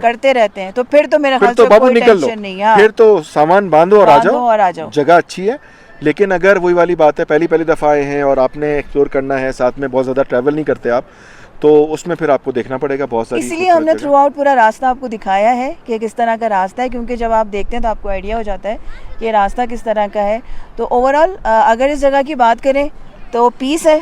करते रहते हैं तो फिर तो मेरे फिर ख्याल तो से बाबू कोई निकल लो, टेंशन नहीं है। फिर तो सामान बांधो और आ आ जाओ, जगह अच्छी है। लेकिन अगर वही वाली बात है पहली दफ़ा आए हैं और आपने एक्सप्लोर करना है, साथ में बहुत ज़्यादा ट्रैवल नहीं करते आप, तो उसमें फिर आपको देखना पड़ेगा बहुत सारी। इसलिए हमने थ्रू आउट पूरा रास्ता आपको दिखाया है कि किस तरह का रास्ता है, क्योंकि जब आप देखते हैं तो आपको आइडिया हो जाता है कि ये रास्ता किस तरह का है। तो ओवरऑल अगर इस जगह की बात करें तो पीस है,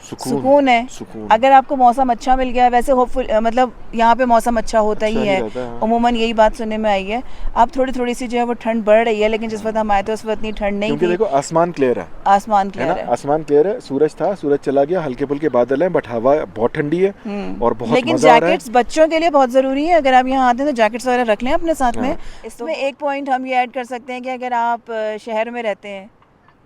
सुकून है। अगर आपको मौसम अच्छा मिल गया, वैसे होपफुल मतलब यहाँ पे मौसम अच्छा होता ही है, उमूमन यही बात सुनने में आई है। अब थोड़ी सी जो है वो ठंड बढ़ रही है, लेकिन जिस वक्त हम आए थे उस वक्त इतनी ठंड नहीं थी। देखो आसमान क्लियर है, आसमान क्लियर है, सूरज था, सूरज चला गया, हल्के फुल्के बादल हैं, बट हवा बहुत ठंडी है और बहुत लेकिन मजा आ रहा है। जैकेट्स बच्चों के लिए बहुत ज़रूरी है। अगर आप यहाँ आते हैं तो जैकेट्स वगैरह रख लें अपने साथ में। इसमें एक पॉइंट हम ये ऐड कर सकते हैं कि अगर आप शहर में रहते हैं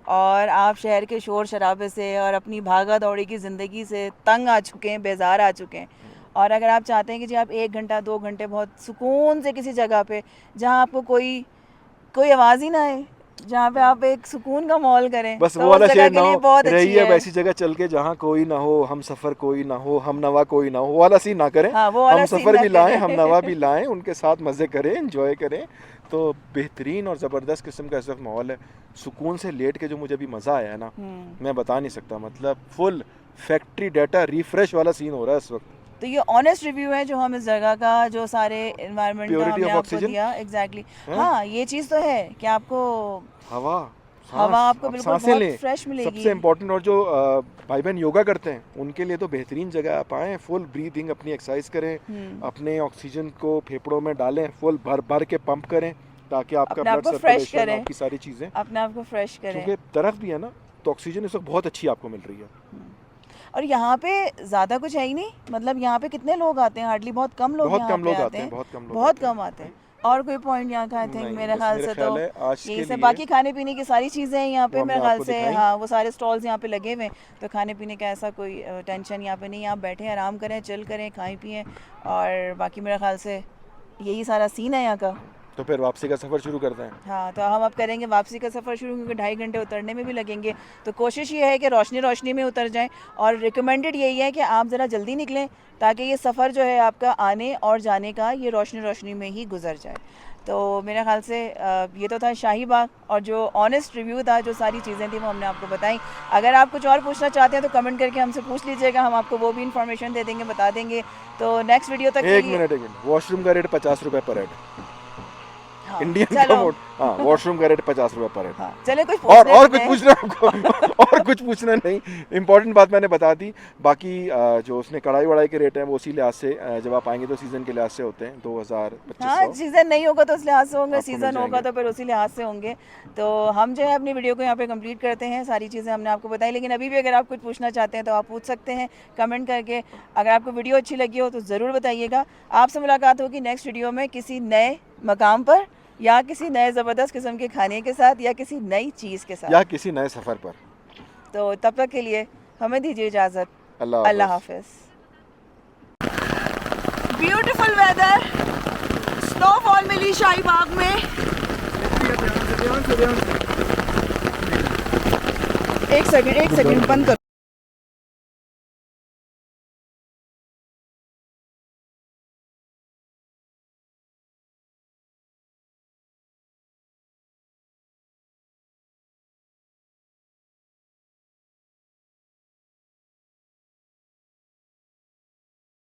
और आप शहर के शोर शराबे से और अपनी भागा दौड़ी की ज़िंदगी से तंग आ चुके हैं, बेजार आ चुके हैं, और अगर आप चाहते हैं कि जी आप 1 घंटा 2 घंटे बहुत सुकून से किसी जगह पे जहाँ आपको कोई आवाज़ ही ना आए, जहाँ पे आप एक सुकून का माहौल करें, बस तो वो वाला शहर ना हो, बहुत रही है वैसी जगह चल के जहाँ कोई ना हो, हम सफ़र कोई ना हो, हम नवा कोई ना हो, वो वाला सीन ना करें। हाँ, हम सफ़र भी लाएं, हम नवा भी लाएं, उनके साथ मज़े करें, एंजॉय करें। तो बेहतरीन और ज़बरदस्त किस्म का इस वक्त माहौल है। सुकून से लेट के जो मुझे अभी मज़ा आया है ना, मैं बता नहीं सकता। मतलब फुल फैक्ट्री डाटा रिफ्रेश वाला सीन हो रहा है इस वक्त। तो ये ऑनेस्ट रिव्यू है जो हम इस जगह का, जो सारे एनवायरनमेंट का हमने आपको दिया। एग्जैक्टली हाँ, ये चीज़ तो है कि आपको हवा आपको बिल्कुल बहुत फ्रेश मिलेगी। सबसे इम्पोर्टेंट, और जो भाई बहन योगा करते हैं उनके लिए तो बेहतरीन जगह आप आएँ, फुल ब्रीदिंग अपनी एक्सरसाइज करें, अपने ऑक्सीजन को फेफड़ों में डालें, फुल भर के पंप करें ताकि आपका ब्लड सर्कुलेशन, आपकी सारी चीज़ें अपने आप को फ्रेश करें। क्योंकि तरफ भी है ना, तो ऑक्सीजन इस वक्त बहुत अच्छी आपको मिल रही है। और यहाँ पे ज़्यादा कुछ है ही नहीं, मतलब यहाँ पे कितने लोग आते हैं, हार्डली बहुत कम लोग आते हैं, बहुत कम आते हैं। और कोई पॉइंट यहाँ का आई थिंक मेरे ख्याल से तो यही सब, बाकी खाने पीने की सारी चीज़ें हैं यहाँ पे मेरे ख्याल से। हाँ, वो सारे स्टॉल्स यहाँ पे लगे हुए हैं, तो खाने पीने का ऐसा कोई टेंशन यहाँ पे नहीं। आप बैठें, आराम करें, चिल करें, खाएं पिएं, और बाकी मेरे ख्याल से यही सारा सीन है यहाँ का। तो फिर वापसी का सफ़र शुरू करते हैं। हाँ, तो हम अब करेंगे वापसी का सफ़र शुरू, क्योंकि 2.5 घंटे उतरने में भी लगेंगे। तो कोशिश ये है कि रोशनी में उतर जाएं, और रिकमेंडेड यही है कि आप ज़रा जल्दी निकलें ताकि ये सफ़र जो है आपका आने और जाने का ये रोशनी में ही गुजर जाए। तो मेरे ख्याल से ये तो था शाही बाग, और जो ऑनेस्ट रिव्यू था, जो सारी चीज़ें थी वो हमने आपको बताई। अगर आप कुछ और पूछना चाहते हैं तो कमेंट करके हमसे पूछ लीजिएगा, हम आपको वो भी इन्फॉर्मेशन दे देंगे, बता देंगे। तो नेक्स्ट वीडियो तक एक मिनट, वॉशरूम का रेट 50 रुपये पर हेड, इंडियन का मोड। हाँ, वॉशरूम का रेट 50 रुपये पर हेड। हाँ, चले कुछ और कुछ पूछना आपको और कुछ पूछना नहीं, इंपॉर्टेंट बात मैंने बता दी। बाकी जो उसने कढ़ाई वढ़ाई के रेट हैं वो उसी लिहाज से, जब आप आएंगे तो सीज़न के लिहाज से होते हैं 2000-2500। हाँ, सीज़न नहीं होगा तो उस लिहाज से होंगे, सीज़न होगा तो फिर उसी लिहाज से होंगे। तो हम जो है अपनी वीडियो को यहाँ पे कंप्लीट करते हैं, सारी चीज़ें हमने आपको बताई। लेकिन अभी भी अगर आप कुछ पूछना चाहते हैं तो आप पूछ सकते हैं कमेंट करके। अगर आपको वीडियो अच्छी लगी हो तो ज़रूर बताइएगा। आपसे मुलाकात होगी नेक्स्ट वीडियो में किसी नए मकाम पर, या किसी नए ज़बरदस्त किस्म के खाने के साथ, या किसी नई चीज़ के साथ, या किसी नए सफ़र पर। तो तब तक के लिए हमें दीजिए इजाज़त। अल्लाह हाफ़िज़। ब्यूटीफुल वेदर, स्नोफॉल मिली शाही बाग में। एक सेकंड बंद कर।